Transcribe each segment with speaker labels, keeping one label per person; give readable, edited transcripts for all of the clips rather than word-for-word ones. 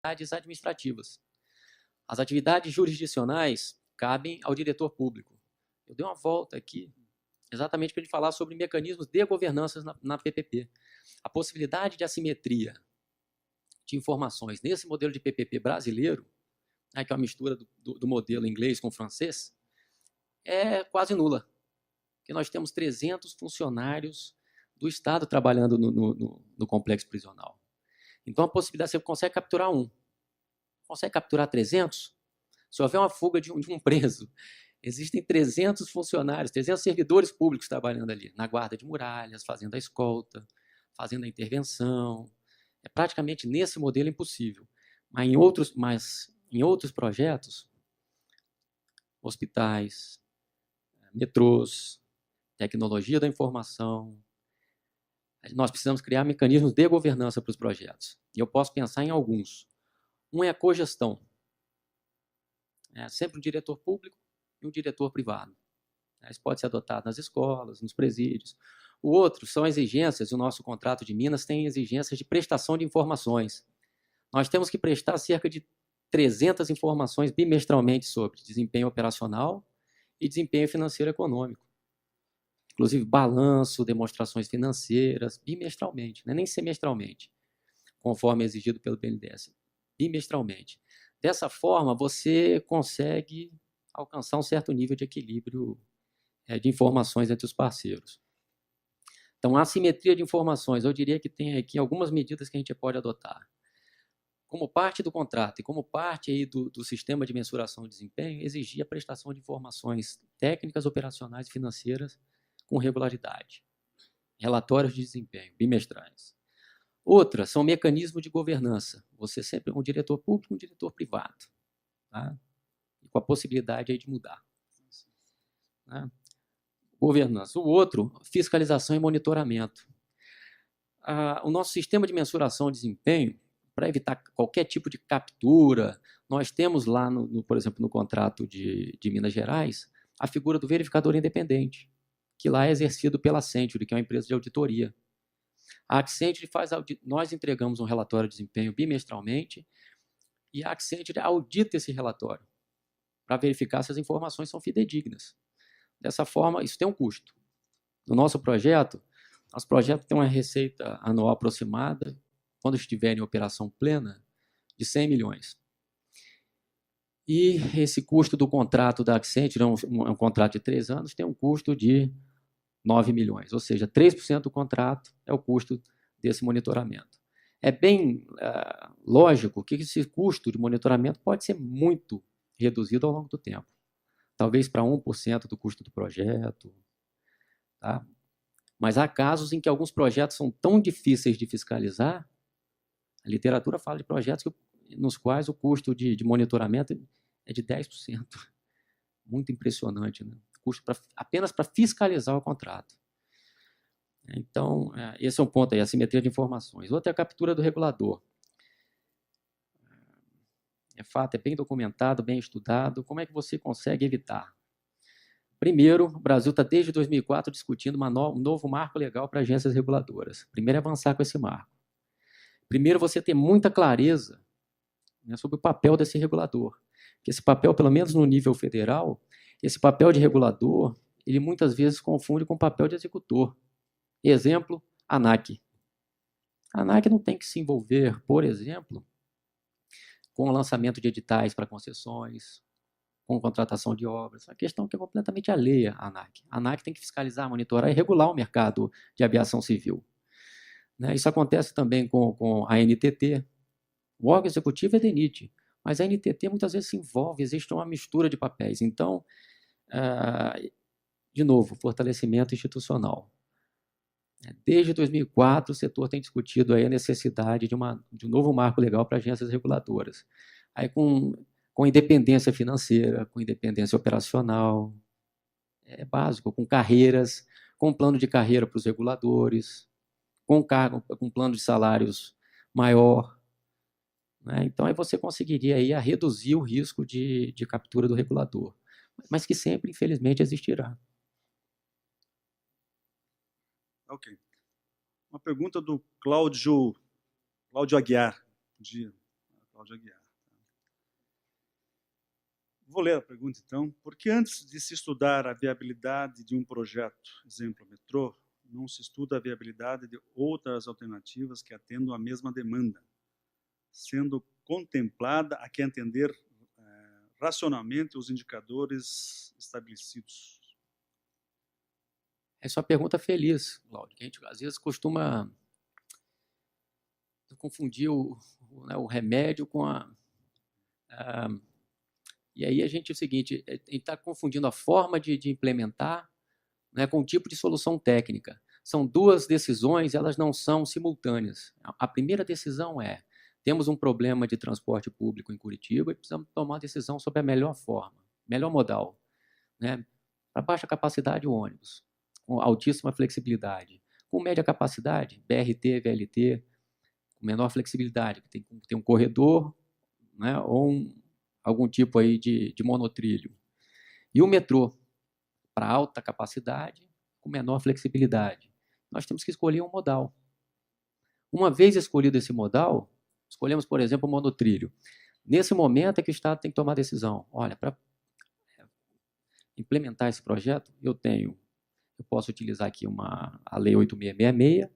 Speaker 1: atividades administrativas. As atividades jurisdicionais cabem ao diretor público. Eu dei uma volta aqui exatamente para ele falar sobre mecanismos de governança na PPP. A possibilidade de assimetria de informações nesse modelo de PPP brasileiro, né, que é uma mistura do modelo inglês com francês, é quase nula. Porque nós temos 300 funcionários do Estado trabalhando no complexo prisional. Então, a possibilidade, você consegue capturar um. Consegue capturar 300? Se houver uma fuga de um preso, existem 300 funcionários, 300 servidores públicos trabalhando ali, na guarda de muralhas, fazendo a escolta, fazendo a intervenção. É praticamente nesse modelo impossível. Mas em outros projetos, hospitais, metrôs, tecnologia da informação, nós precisamos criar mecanismos de governança para os projetos. E eu posso pensar em alguns. Um é a cogestão. É sempre um diretor público e um diretor privado. Isso pode ser adotado nas escolas, nos presídios. O outro são exigências, o nosso contrato de Minas tem exigências de prestação de informações. Nós temos que prestar cerca de 300 informações bimestralmente sobre desempenho operacional e desempenho financeiro econômico. Inclusive balanço, demonstrações financeiras, bimestralmente, não é nem semestralmente, conforme exigido pelo BNDES, bimestralmente. Dessa forma, você consegue alcançar um certo nível de equilíbrio de informações entre os parceiros. Então, a assimetria de informações, eu diria que tem aqui algumas medidas que a gente pode adotar. Como parte do contrato e como parte aí do sistema de mensuração de desempenho, exigir a prestação de informações técnicas, operacionais e financeiras com regularidade. Relatórios de desempenho bimestrais. Outras são mecanismos de governança. Você sempre um diretor público e um diretor privado. Tá? E com a possibilidade aí de mudar. Né? Governança. O outro, fiscalização e monitoramento. O nosso sistema de mensuração de desempenho, para evitar qualquer tipo de captura, nós temos lá, por exemplo, no contrato de Minas Gerais, a figura do verificador independente, que lá é exercido pela Accenture, que é uma empresa de auditoria. A Accenture nós entregamos um relatório de desempenho bimestralmente e a Accenture audita esse relatório para verificar se as informações são fidedignas. Dessa forma, isso tem um custo. No nosso projeto tem uma receita anual aproximada, quando estiver em operação plena, de 100 milhões. E esse custo do contrato da Accenture, é um contrato de 3 anos, tem um custo de 9 milhões, ou seja, 3% do contrato é o custo desse monitoramento. É bem lógico que esse custo de monitoramento pode ser muito reduzido ao longo do tempo. Talvez para 1% do custo do projeto. Tá? Mas há casos em que alguns projetos são tão difíceis de fiscalizar, a literatura fala de projetos nos quais o custo de monitoramento é de 10%. Muito impressionante, né? Custo apenas para fiscalizar o contrato. Então, esse é um ponto aí, a simetria de informações. Outro é a captura do regulador. É fato, é bem documentado, bem estudado. Como é que você consegue evitar? Primeiro, o Brasil está desde 2004 discutindo um novo marco legal para agências reguladoras. Primeiro é avançar com esse marco. Primeiro, você ter muita clareza, né, sobre o papel desse regulador. Que esse papel, pelo menos no nível federal, esse papel de regulador, ele muitas vezes confunde com o papel de executor. Exemplo, a ANAC. A ANAC não tem que se envolver, por exemplo, com o lançamento de editais para concessões, com contratação de obras. É uma questão que é completamente alheia à ANAC. A ANAC tem que fiscalizar, monitorar e regular o mercado de aviação civil. Né? Isso acontece também com a NTT. O órgão executivo é DENIT, mas a NTT muitas vezes se envolve, existe uma mistura de papéis. Então, de novo, fortalecimento institucional. Desde 2004, o setor tem discutido aí a necessidade de um novo marco legal para agências reguladoras. Aí com independência financeira, com independência operacional, é básico, com carreiras, com plano de carreira para os reguladores, com plano de salários maior. Né? Então, aí você conseguiria aí reduzir o risco de captura do regulador, mas que sempre, infelizmente, existirá.
Speaker 2: Ok. Uma pergunta do Cláudio Aguiar. Bom dia, Cláudio Aguiar. Vou ler a pergunta, então. Por que antes de se estudar a viabilidade de um projeto, exemplo, metrô, não se estuda a viabilidade de outras alternativas que atendam à mesma demanda, sendo contemplada a que atender racionalmente os indicadores estabelecidos?
Speaker 1: Essa é uma pergunta feliz, Cláudio. A gente às vezes costuma confundir o remédio com e aí a gente é o seguinte, a gente está confundindo a forma de implementar, né, com o tipo de solução técnica. São duas decisões, elas não são simultâneas. A primeira decisão é, temos um problema de transporte público em Curitiba e precisamos tomar uma decisão sobre a melhor forma, melhor modal, né? Para baixa capacidade, o ônibus, com altíssima flexibilidade. Com média capacidade, BRT, VLT, com menor flexibilidade, que tem que ter um corredor, né, ou algum tipo aí de monotrilho. E o metrô, para alta capacidade, com menor flexibilidade. Nós temos que escolher um modal. Uma vez escolhido esse modal, escolhemos, por exemplo, o monotrilho. Nesse momento é que o Estado tem que tomar a decisão. Olha, para implementar esse projeto, eu posso utilizar aqui a Lei 8666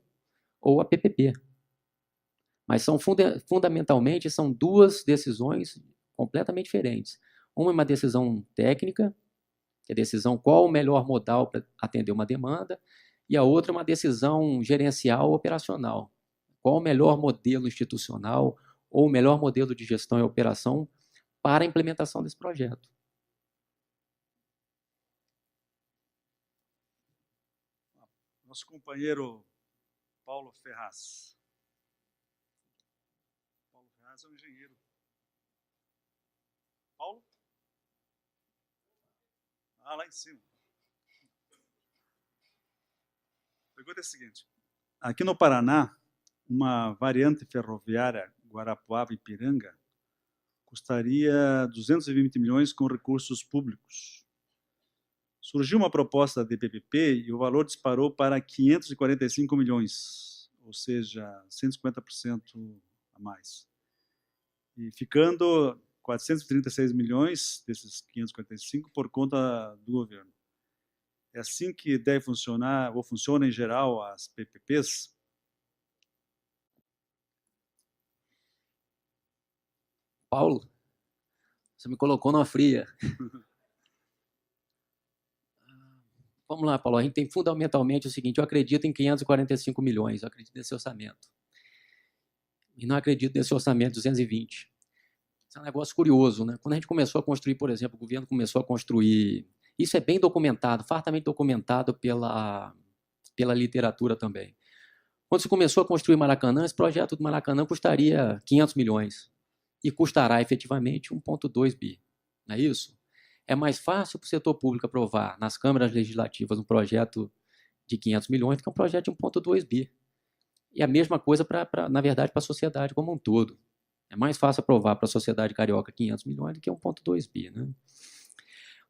Speaker 1: ou a PPP. Mas fundamentalmente são duas decisões completamente diferentes. Uma é uma decisão técnica, que é a decisão qual o melhor modal para atender uma demanda, e a outra é uma decisão gerencial operacional. Qual o melhor modelo institucional ou o melhor modelo de gestão e operação para a implementação desse projeto.
Speaker 2: Nosso companheiro Paulo Ferraz. Paulo Ferraz é um engenheiro. Paulo? Ah, lá em cima. A pergunta é a seguinte. Aqui no Paraná, uma variante ferroviária Guarapuava-Ipiranga custaria 220 milhões com recursos públicos. Surgiu uma proposta de PPP e o valor disparou para 545 milhões, ou seja, 150% a mais. E ficando 436 milhões desses 545 por conta do governo. É assim que deve funcionar, ou funciona em geral, as PPPs?
Speaker 1: Paulo, você me colocou numa fria. Vamos lá, Paulo. A gente tem fundamentalmente o seguinte, eu acredito em 545 milhões, eu acredito nesse orçamento. E não acredito nesse orçamento de 220. Isso é um negócio curioso, né? Quando a gente começou a construir, por exemplo, o governo começou a construir... Isso é bem documentado, fartamente documentado pela literatura também. Quando se começou a construir Maracanã, esse projeto do Maracanã custaria 500 milhões. E custará efetivamente 1,2 bi. Não é isso? É mais fácil para o setor público aprovar nas câmaras legislativas um projeto de 500 milhões do que um projeto de 1,2 bi. E a mesma coisa, na verdade, para a sociedade como um todo. É mais fácil aprovar para a sociedade carioca 500 milhões do que 1,2 bi. Né?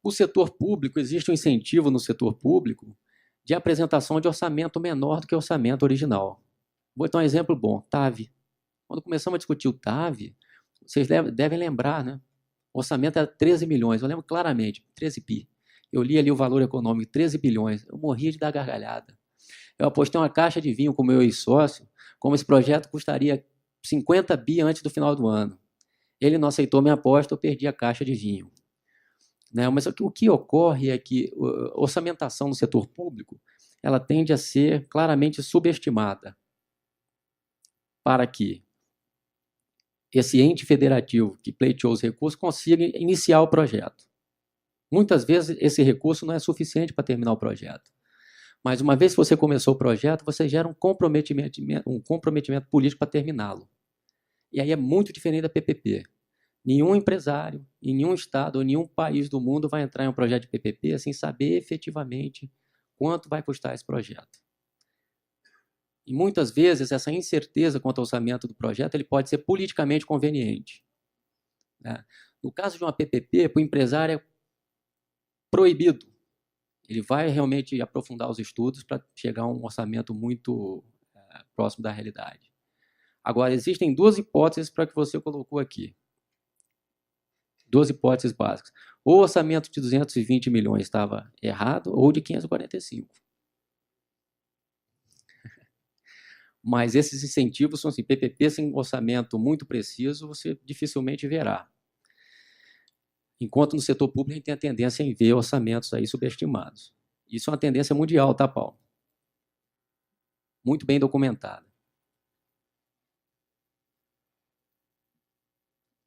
Speaker 1: O setor público, existe um incentivo no setor público de apresentação de orçamento menor do que o orçamento original. Vou dar um exemplo bom, TAV. Quando começamos a discutir o TAV, vocês devem lembrar, né? O orçamento era 13 milhões, eu lembro claramente, 13 bi. Eu li ali o valor econômico, 13 bilhões, eu morria de dar gargalhada. Eu apostei uma caixa de vinho com o meu ex-sócio, como esse projeto custaria 50 bi antes do final do ano. Ele não aceitou minha aposta, eu perdi a caixa de vinho. Né? Mas o que ocorre é que a orçamentação no setor público ela tende a ser claramente subestimada para que esse ente federativo que pleiteou os recursos consiga iniciar o projeto. Muitas vezes esse recurso não é suficiente para terminar o projeto. Mas uma vez que você começou o projeto, você gera um comprometimento político para terminá-lo. E aí é muito diferente da PPP. Nenhum empresário, em nenhum estado ou nenhum país do mundo vai entrar em um projeto de PPP sem saber efetivamente quanto vai custar esse projeto. E muitas vezes essa incerteza quanto ao orçamento do projeto ele pode ser politicamente conveniente. Né? No caso de uma PPP, para o empresário é proibido. Ele vai realmente aprofundar os estudos para chegar a um orçamento muito próximo da realidade. Agora, existem duas hipóteses para que você colocou aqui. Duas hipóteses básicas. Ou o orçamento de 220 milhões estava errado, ou de 545. Mas esses incentivos são assim, PPP sem orçamento muito preciso, você dificilmente verá. Enquanto no setor público a gente tem a tendência em ver orçamentos aí subestimados. Isso é uma tendência mundial, tá, Paulo? Muito bem documentada.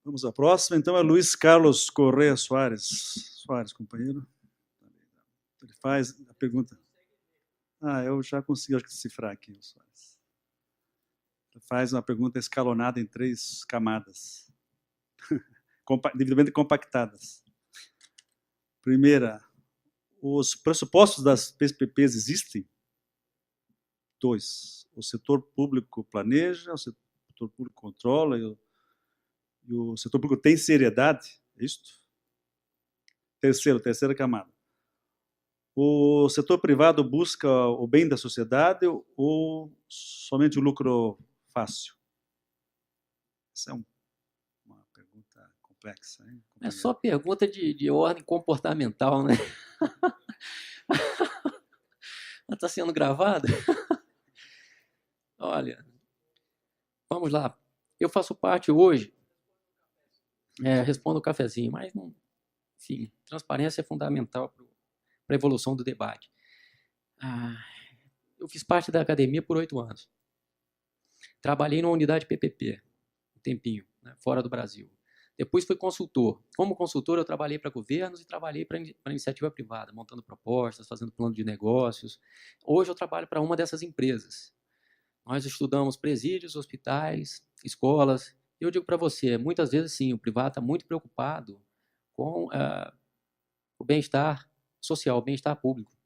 Speaker 2: Vamos à próxima. Então, é Luiz Carlos Correia Soares. Soares, companheiro. Ele faz a pergunta. Eu já consegui decifrar aqui, o Soares. Ele faz uma pergunta escalonada em 3 camadas, devidamente compactadas. Primeira, os pressupostos das PPPs existem? 2, o setor público planeja, o setor público controla e o setor público tem seriedade? É isto? Terceira camada. O setor privado busca o bem da sociedade ou somente o lucro fácil? Essa é uma pergunta complexa, hein?
Speaker 1: É só pergunta de ordem comportamental, né? Está sendo gravado? Olha, vamos lá. Eu faço parte hoje, respondo o cafezinho, mas, enfim, transparência é fundamental para a evolução do debate. Eu fiz parte da academia por 8 anos. Trabalhei numa unidade PPP, um tempinho, né, fora do Brasil. Depois fui consultor. Como consultor, eu trabalhei para governos e trabalhei para iniciativa privada, montando propostas, fazendo plano de negócios. Hoje eu trabalho para uma dessas empresas. Nós estudamos presídios, hospitais, escolas. Eu digo para você, muitas vezes, sim, o privado está muito preocupado com o bem-estar social, o bem-estar público.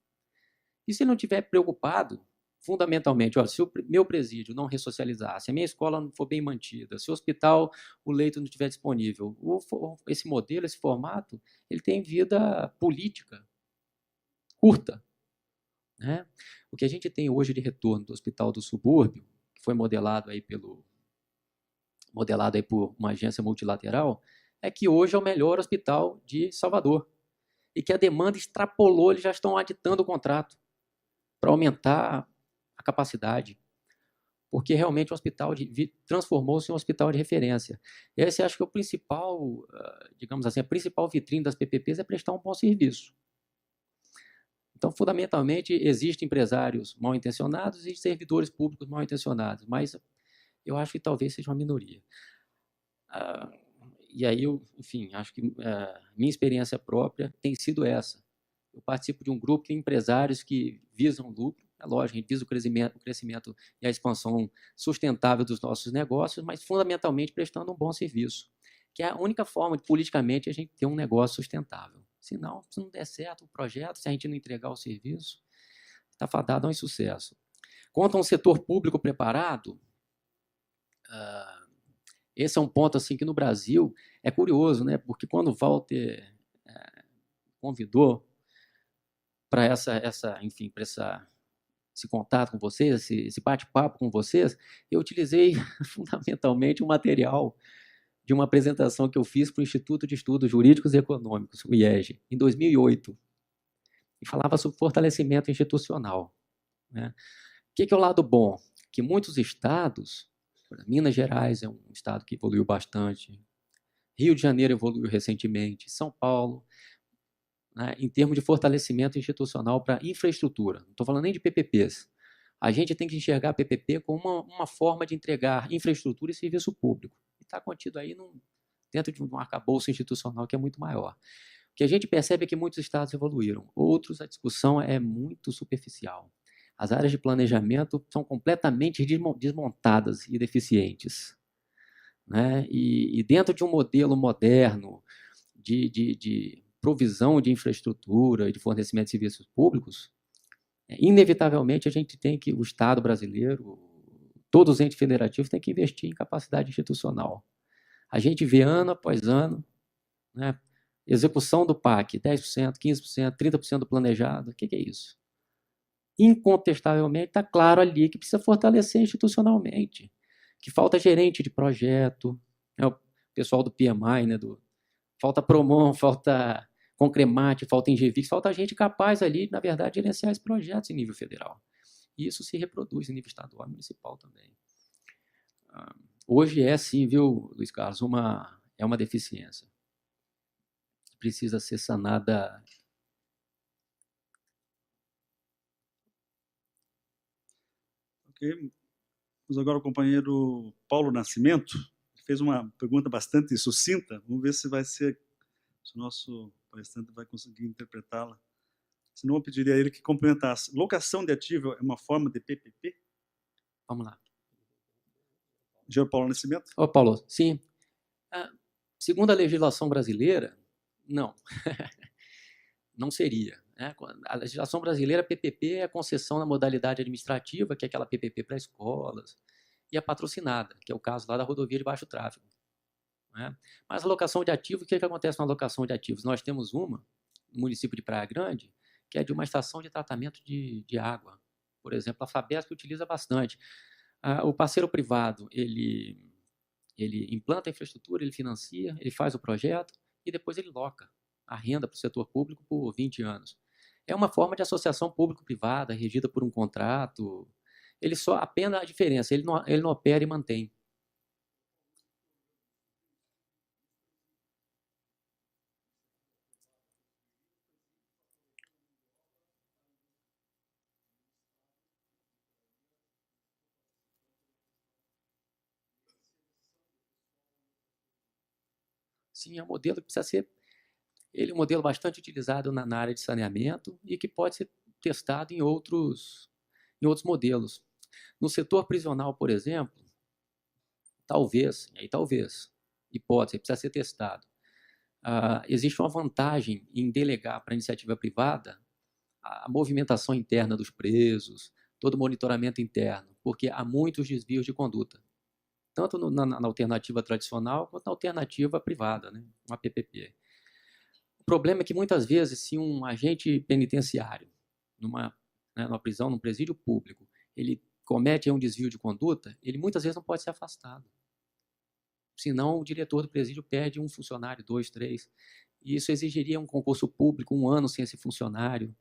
Speaker 1: E se não estiver preocupado, fundamentalmente, se o meu presídio não ressocializar, se a minha escola não for bem mantida, se o hospital, o leito não estiver disponível, esse modelo, esse formato, ele tem vida política curta, né? O que a gente tem hoje de retorno do Hospital do Subúrbio, que foi modelado aí por uma agência multilateral, é que hoje é o melhor hospital de Salvador e que a demanda extrapolou, eles já estão aditando o contrato para aumentar a capacidade, porque realmente o hospital transformou-se em um hospital de referência. E esse acho que é o principal, digamos assim, a principal vitrine das PPPs é prestar um bom serviço. Então, fundamentalmente, existem empresários mal intencionados e servidores públicos mal intencionados, mas eu acho que talvez seja uma minoria. E aí, enfim, acho que minha experiência própria tem sido essa. Eu participo de um grupo de empresários que visam lucro, é lógico, a gente visa o crescimento e a expansão sustentável dos nossos negócios, mas fundamentalmente prestando um bom serviço, que é a única forma de, politicamente, a gente ter um negócio sustentável. Senão, se não der certo o projeto, se a gente não entregar o serviço, está fadado a um insucesso. Quanto a um setor público preparado, esse é um ponto assim que no Brasil é curioso, né? Porque quando o Walter convidou para esse contato com vocês, esse bate-papo com vocês, eu utilizei fundamentalmente um material de uma apresentação que eu fiz para o Instituto de Estudos Jurídicos e Econômicos, o IEG, em 2008, e falava sobre fortalecimento institucional, né? O que é o lado bom? Que muitos estados, Minas Gerais é um estado que evoluiu bastante, Rio de Janeiro evoluiu recentemente, São Paulo, né, em termos de fortalecimento institucional para infraestrutura. Não estou falando nem de PPPs. A gente tem que enxergar a PPP como uma forma de entregar infraestrutura e serviço público. E está contido aí dentro de um arcabouço institucional que é muito maior. O que a gente percebe é que muitos estados evoluíram, outros a discussão é muito superficial. As áreas de planejamento são completamente desmontadas e deficientes, né? E dentro de um modelo moderno de provisão de infraestrutura e de fornecimento de serviços públicos, inevitavelmente a gente tem que, o Estado brasileiro, todos os entes federativos têm que investir em capacidade institucional. A gente vê ano após ano, né, execução do PAC, 10%, 15%, 30% do planejado, o que é isso? Incontestavelmente está claro ali que precisa fortalecer institucionalmente. que falta gerente de projeto, né, o pessoal do PMI, né, falta Promon, falta Concremate, falta Engevix, falta gente capaz ali, na verdade, de gerenciar esses projetos em nível federal. E isso se reproduz em nível estadual e municipal também. Hoje é sim, viu, Luiz Carlos, é uma deficiência. Precisa ser sanada.
Speaker 2: Ok. Mas agora o companheiro Paulo Nascimento fez uma pergunta bastante sucinta. Vamos ver se o nosso palestrante vai conseguir interpretá-la. Senão eu pediria a ele que complementasse. Locação de ativo é uma forma de PPP?
Speaker 1: Vamos lá.
Speaker 2: Engenheiro Paulo Nascimento?
Speaker 1: Ô, Paulo, sim. Segundo a legislação brasileira, não. Não seria. Né? A legislação brasileira, PPP é a concessão na modalidade administrativa, que é aquela PPP para escolas, e a patrocinada, que é o caso lá da rodovia de baixo tráfego. Né? Mas a locação de ativos, o que acontece na locação de ativos? Nós temos uma, no município de Praia Grande, que é de uma estação de tratamento de água. Por exemplo, a Sabesp utiliza bastante. O parceiro privado, ele implanta a infraestrutura, ele financia, ele faz o projeto e depois ele loca a renda para o setor público por 20 anos. É uma forma de associação público-privada, regida por um contrato. Ele só apenas a diferença, ele não opera e mantém. Sim, é um modelo que precisa ser. Ele é um modelo bastante utilizado na área de saneamento e que pode ser testado em outros modelos. No setor prisional, por exemplo, talvez, hipótese, precisa ser testado. Existe uma vantagem em delegar para a iniciativa privada a movimentação interna dos presos, todo o monitoramento interno, porque há muitos desvios de conduta, tanto na alternativa tradicional quanto na alternativa privada, né, uma PPP. O problema é que muitas vezes, se um agente penitenciário, numa prisão, num presídio público, ele comete um desvio de conduta, ele muitas vezes não pode ser afastado. Senão o diretor do presídio perde um funcionário, 2, 3. E isso exigiria um concurso público, 1 ano sem esse funcionário.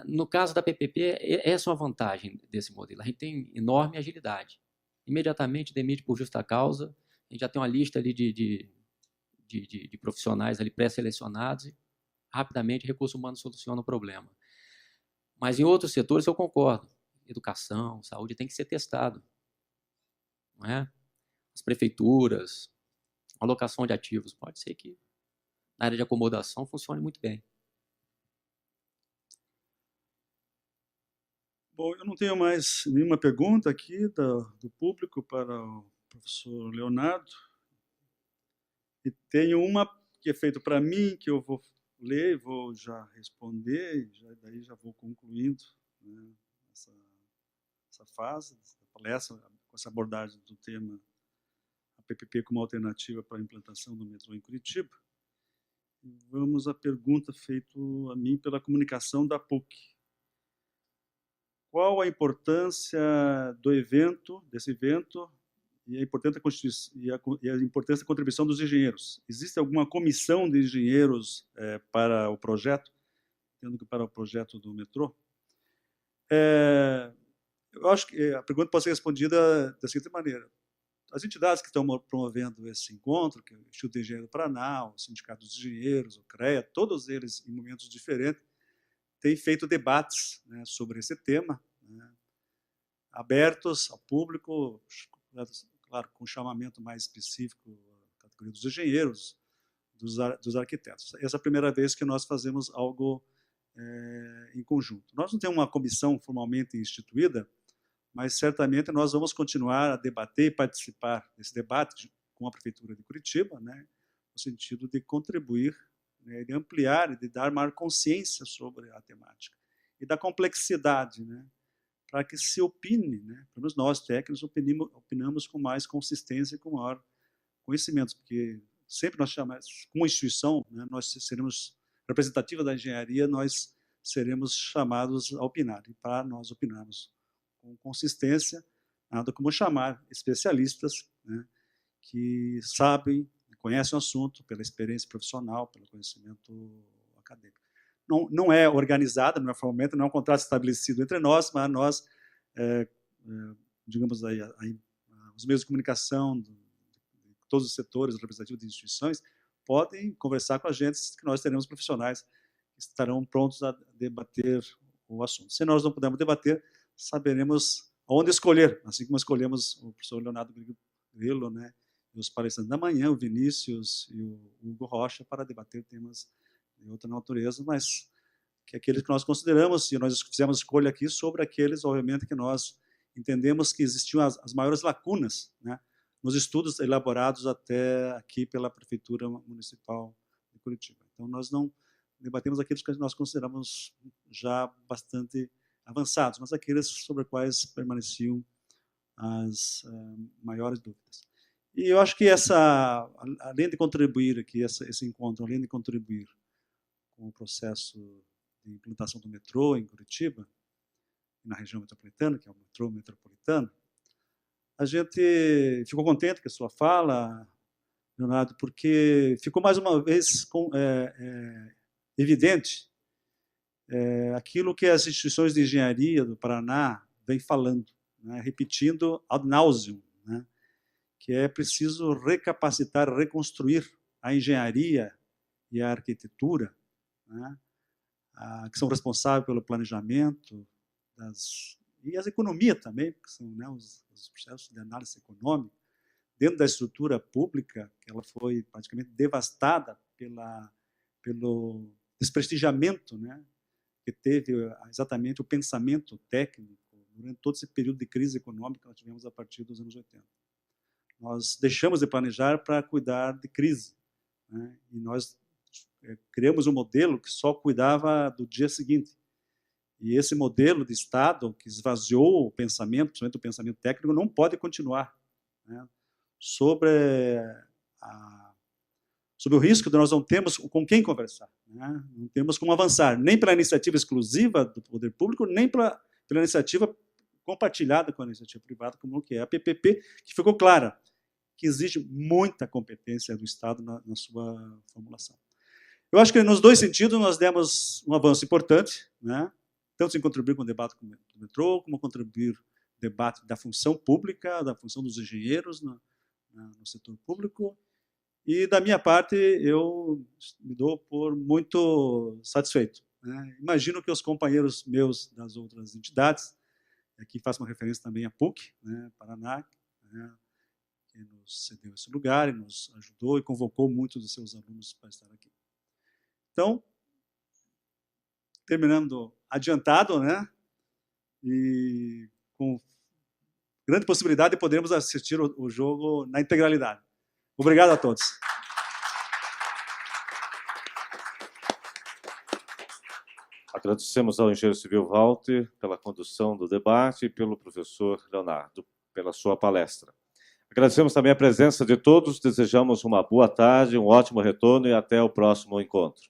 Speaker 1: No caso da PPP, essa é uma vantagem desse modelo. A gente tem enorme agilidade. Imediatamente demite por justa causa, a gente já tem uma lista ali de profissionais ali pré-selecionados e rapidamente recurso humano soluciona o problema. Mas em outros setores eu concordo. Educação, saúde tem que ser testado. Não é? As prefeituras, alocação de ativos, pode ser que na área de acomodação funcione muito bem.
Speaker 2: Bom, eu não tenho mais nenhuma pergunta aqui do público para o professor Leonardo. E tenho uma que é feita para mim, que eu vou ler, vou já responder, e daí já vou concluindo, né, essa fase, essa palestra, com essa abordagem do tema a PPP como alternativa para a implantação do metrô em Curitiba. E vamos à pergunta feita a mim pela comunicação da PUC. Qual a importância desse evento, e a importância da contribuição dos engenheiros? Existe alguma comissão de engenheiros para o projeto, tendo que para o projeto do metrô? Eu acho que a pergunta pode ser respondida da seguinte maneira. As entidades que estão promovendo esse encontro, que é o Instituto de Engenharia do Paraná, o Sindicato dos Engenheiros, o CREA, todos eles, em momentos diferentes, têm feito debates, né, sobre esse tema, né, abertos ao público, claro, com chamamento mais específico à categoria dos engenheiros, dos arquitetos. Essa é a primeira vez que nós fazemos algo em conjunto. Nós não temos uma comissão formalmente instituída, mas certamente nós vamos continuar a debater e participar desse debate com a Prefeitura de Curitiba, né, no sentido de contribuir, né, de ampliar e de dar maior consciência sobre a temática e da complexidade, né, para que se opine, né, pelo menos nós técnicos opinamos com mais consistência e com maior conhecimento, porque sempre nós chamamos, como instituição, né, nós seremos representativa da engenharia, nós seremos chamados a opinar, e para nós opinarmos com consistência, nada como chamar especialistas, né, que sabem, conhecem o assunto pela experiência profissional, pelo conhecimento acadêmico. Não é organizada, não é formalmente, não é um contrato estabelecido entre nós, mas nós, digamos aí, os meios de comunicação de todos os setores representativos de instituições podem conversar com a gente, que nós teremos profissionais que estarão prontos a debater o assunto. Se nós não pudermos debater, saberemos onde escolher, assim como escolhemos o professor Leonardo Grillo, né, e os palestrantes da manhã, o Vinícius e o Hugo Rocha, para debater temas de outra natureza, mas que aqueles que nós consideramos, e nós fizemos escolha aqui sobre aqueles, obviamente, que nós entendemos que existiam as maiores lacunas, né, nos estudos elaborados até aqui pela Prefeitura Municipal de Curitiba. Então, nós não debatemos aqueles que nós consideramos já bastante avançados, mas aqueles sobre os quais permaneciam as maiores dúvidas. E eu acho que além de contribuir aqui, esse encontro, além de contribuir com o processo de implantação do metrô em Curitiba, na região metropolitana, que é o metrô metropolitano, a gente ficou contente com a sua fala, Leonardo, porque ficou mais uma vez evidente aquilo que as instituições de engenharia do Paraná vêm falando, né, repetindo ad nauseam, né, que é preciso recapacitar, reconstruir a engenharia e a arquitetura, né, que são responsáveis pelo planejamento e as economias também, que são, né, os processos de análise econômica, dentro da estrutura pública, que ela foi praticamente devastada pelo desprestigiamento, né, que teve exatamente o pensamento técnico durante todo esse período de crise econômica que nós tivemos a partir dos anos 80. Nós deixamos de planejar para cuidar de crise, né, e nós criamos um modelo que só cuidava do dia seguinte. E esse modelo de Estado que esvaziou o pensamento, principalmente o pensamento técnico, não pode continuar, né, sobre o risco de nós não termos com quem conversar, né, não temos como avançar, nem pela iniciativa exclusiva do poder público, nem pela iniciativa compartilhada com a iniciativa privada, como que é a PPP, que ficou clara, que exige muita competência do Estado na sua formulação. Eu acho que nos dois sentidos nós demos um avanço importante, né, tanto em contribuir com o debate do metrô, como contribuir com o debate da função pública, da função dos engenheiros no setor público. E, da minha parte, eu me dou por muito satisfeito, né. Imagino que os companheiros meus das outras entidades, aqui faço uma referência também à PUC, né, Paraná, né, que nos cedeu esse lugar e nos ajudou e convocou muitos dos seus alunos para estar aqui. Então, terminando adiantado, né, e com grande possibilidade de podermos assistir o jogo na integralidade. Obrigado a todos.
Speaker 3: Agradecemos ao engenheiro civil Walter pela condução do debate e pelo professor Leonardo pela sua palestra. Agradecemos também a presença de todos, desejamos uma boa tarde, um ótimo retorno e até o próximo encontro.